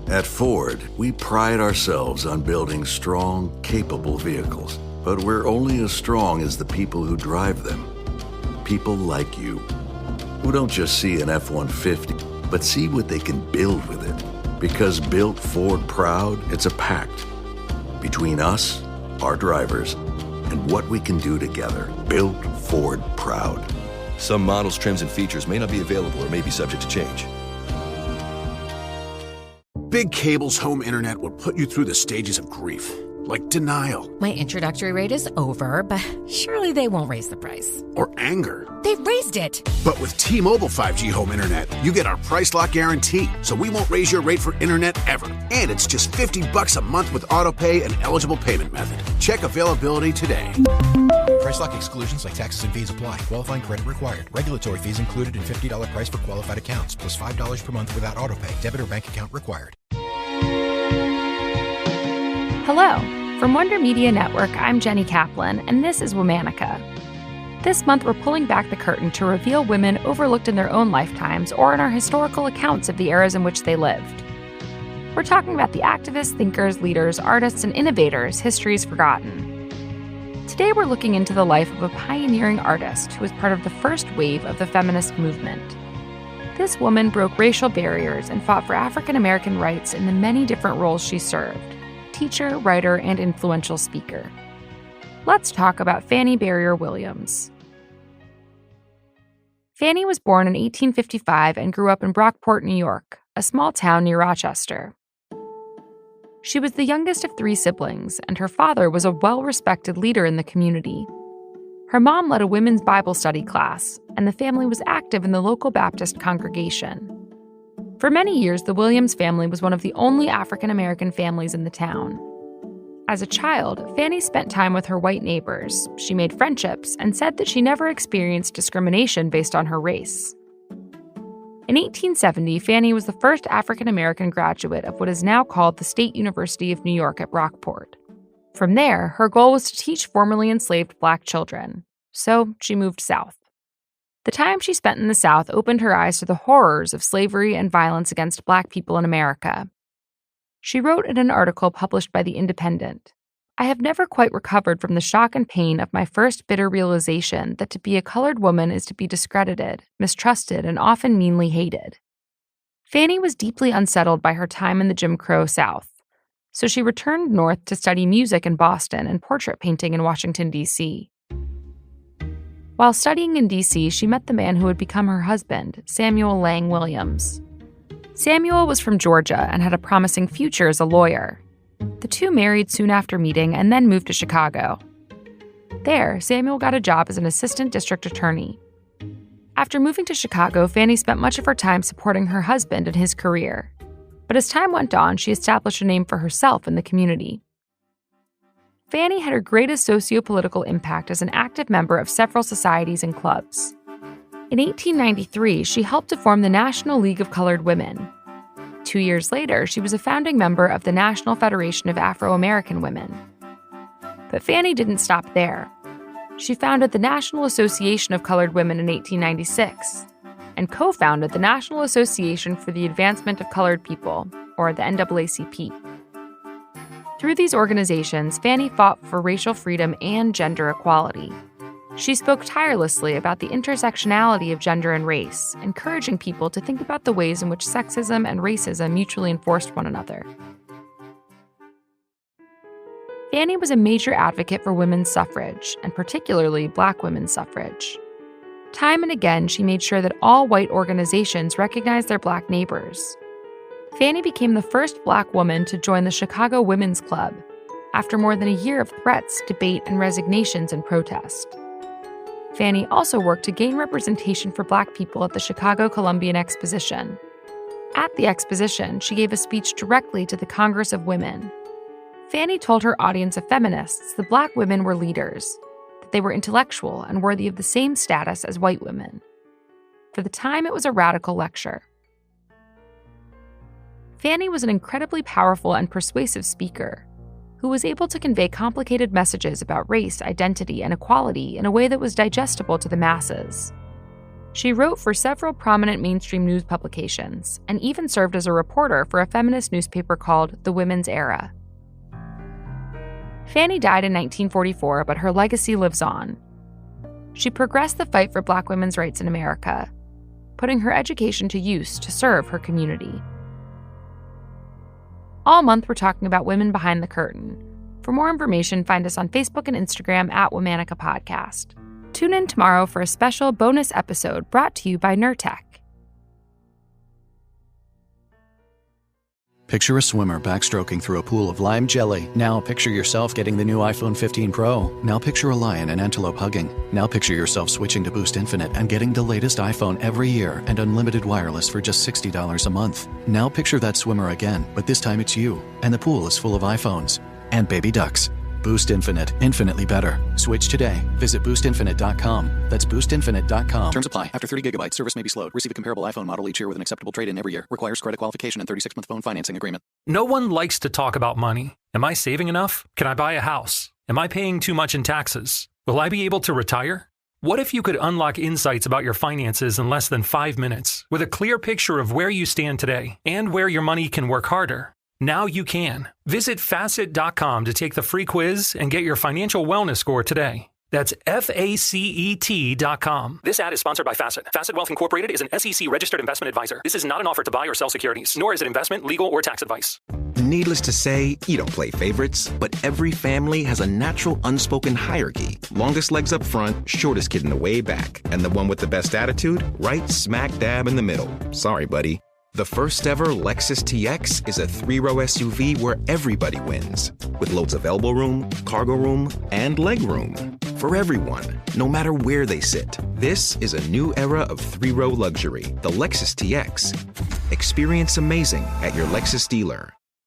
At Ford, we pride ourselves on building strong, capable vehicles. But we're only as strong as the people who drive them. People like you, who don't just see an F-150, but see what they can build with it. Because built Ford proud, it's a pact between us, our drivers, and what we can do together. Built Ford proud. Some models, trims, and features may not be available or may be subject to change. Big Cable's home internet will put you through the stages of grief, like denial. My introductory rate is over, but surely they won't raise the price. Or anger. They've raised it! But with T-Mobile 5G home internet, you get our price lock guarantee, so we won't raise your rate for internet ever. And it's just $50 a month with autopay and eligible payment method. Check availability today. Price lock exclusions like taxes and fees apply. Qualifying credit required. Regulatory fees included in $50 price for qualified accounts, plus $5 per month without autopay. Debit or bank account required. Hello. From Wonder Media Network, I'm Jenny Kaplan, and this is Womanica. This month, we're pulling back the curtain to reveal women overlooked in their own lifetimes or in our historical accounts of the eras in which they lived. We're talking about the activists, thinkers, leaders, artists, and innovators history's forgotten. Today, we're looking into the life of a pioneering artist who was part of the first wave of the feminist movement. This woman broke racial barriers and fought for African American rights in the many different roles she served: teacher, writer, and influential speaker. Let's talk about Fannie Barrier Williams. Fannie was born in 1855 and grew up in Brockport, New York, a small town near Rochester. She was the youngest of 3 siblings, and her father was a well-respected leader in the community. Her mom led a women's Bible study class, and the family was active in the local Baptist congregation. For many years, the Williams family was one of the only African-American families in the town. As a child, Fannie spent time with her white neighbors. She made friendships and said that she never experienced discrimination based on her race. In 1870, Fannie was the first African-American graduate of what is now called the State University of New York at Brockport. From there, her goal was to teach formerly enslaved Black children, so she moved south. The time she spent in the South opened her eyes to the horrors of slavery and violence against Black people in America. She wrote in an article published by The Independent, "I have never quite recovered from the shock and pain of my first bitter realization that to be a colored woman is to be discredited, mistrusted, and often meanly hated." Fannie was deeply unsettled by her time in the Jim Crow South, so she returned north to study music in Boston and portrait painting in Washington, D.C. While studying in D.C., she met the man who would become her husband, Samuel Lang Williams. Samuel was from Georgia and had a promising future as a lawyer. The two married soon after meeting and then moved to Chicago. There, Samuel got a job as an assistant district attorney. After moving to Chicago, Fannie spent much of her time supporting her husband in his career. But as time went on, she established a name for herself in the community. Fannie had her greatest socio-political impact as an active member of several societies and clubs. In 1893, she helped to form the National League of Colored Women. 2 years later, she was a founding member of the National Federation of Afro-American Women. But Fannie didn't stop there. She founded the National Association of Colored Women in 1896 and co-founded the National Association for the Advancement of Colored People, or the NAACP. Through these organizations, Fannie fought for racial freedom and gender equality. She spoke tirelessly about the intersectionality of gender and race, encouraging people to think about the ways in which sexism and racism mutually enforced one another. Fannie was a major advocate for women's suffrage, and particularly Black women's suffrage. Time and again, she made sure that all white organizations recognized their Black neighbors. Fannie became the first Black woman to join the Chicago Women's Club after more than a year of threats, debate, and resignations in protest. Fannie also worked to gain representation for Black people at the Chicago Columbian Exposition. At the exposition, she gave a speech directly to the Congress of Women. Fannie told her audience of feminists that Black women were leaders, that they were intellectual and worthy of the same status as white women. For the time, it was a radical lecture. Fannie was an incredibly powerful and persuasive speaker who was able to convey complicated messages about race, identity, and equality in a way that was digestible to the masses. She wrote for several prominent mainstream news publications and even served as a reporter for a feminist newspaper called The Women's Era. Fannie died in 1944, but her legacy lives on. She progressed the fight for Black women's rights in America, putting her education to use to serve her community. All month, we're talking about women behind the curtain. For more information, find us on Facebook and Instagram at Womanica Podcast. Tune in tomorrow for a special bonus episode brought to you by Nurtec. Picture a swimmer backstroking through a pool of lime jelly. Now picture yourself getting the new iPhone 15 Pro. Now picture a lion and antelope hugging. Now picture yourself switching to Boost Infinite and getting the latest iPhone every year and unlimited wireless for just $60 a month. Now picture that swimmer again, but this time it's you, and the pool is full of iPhones and baby ducks. Boost Infinite. Infinitely better. Switch today. Visit boostinfinite.com. That's boostinfinite.com. Terms apply. After 30 gigabytes, service may be slowed. Receive a comparable iPhone model each year with an acceptable trade-in every year. Requires credit qualification and 36-month phone financing agreement. No one likes to talk about money. Am I saving enough? Can I buy a house? Am I paying too much in taxes? Will I be able to retire? What if you could unlock insights about your finances in less than 5 minutes with a clear picture of where you stand today and where your money can work harder? Now you can. Visit Facet.com to take the free quiz and get your financial wellness score today. That's FACET.com. This ad is sponsored by Facet. Facet Wealth Incorporated is an SEC-registered investment advisor. This is not an offer to buy or sell securities, nor is it investment, legal, or tax advice. Needless to say, you don't play favorites, but every family has a natural unspoken hierarchy. Longest legs up front, shortest kid in the way back. And the one with the best attitude, right smack dab in the middle. Sorry, buddy. The first ever Lexus TX is a 3-row SUV where everybody wins. With loads of elbow room, cargo room, and leg room. For everyone, no matter where they sit. This is a new era of 3-row luxury, the Lexus TX. Experience amazing at your Lexus dealer.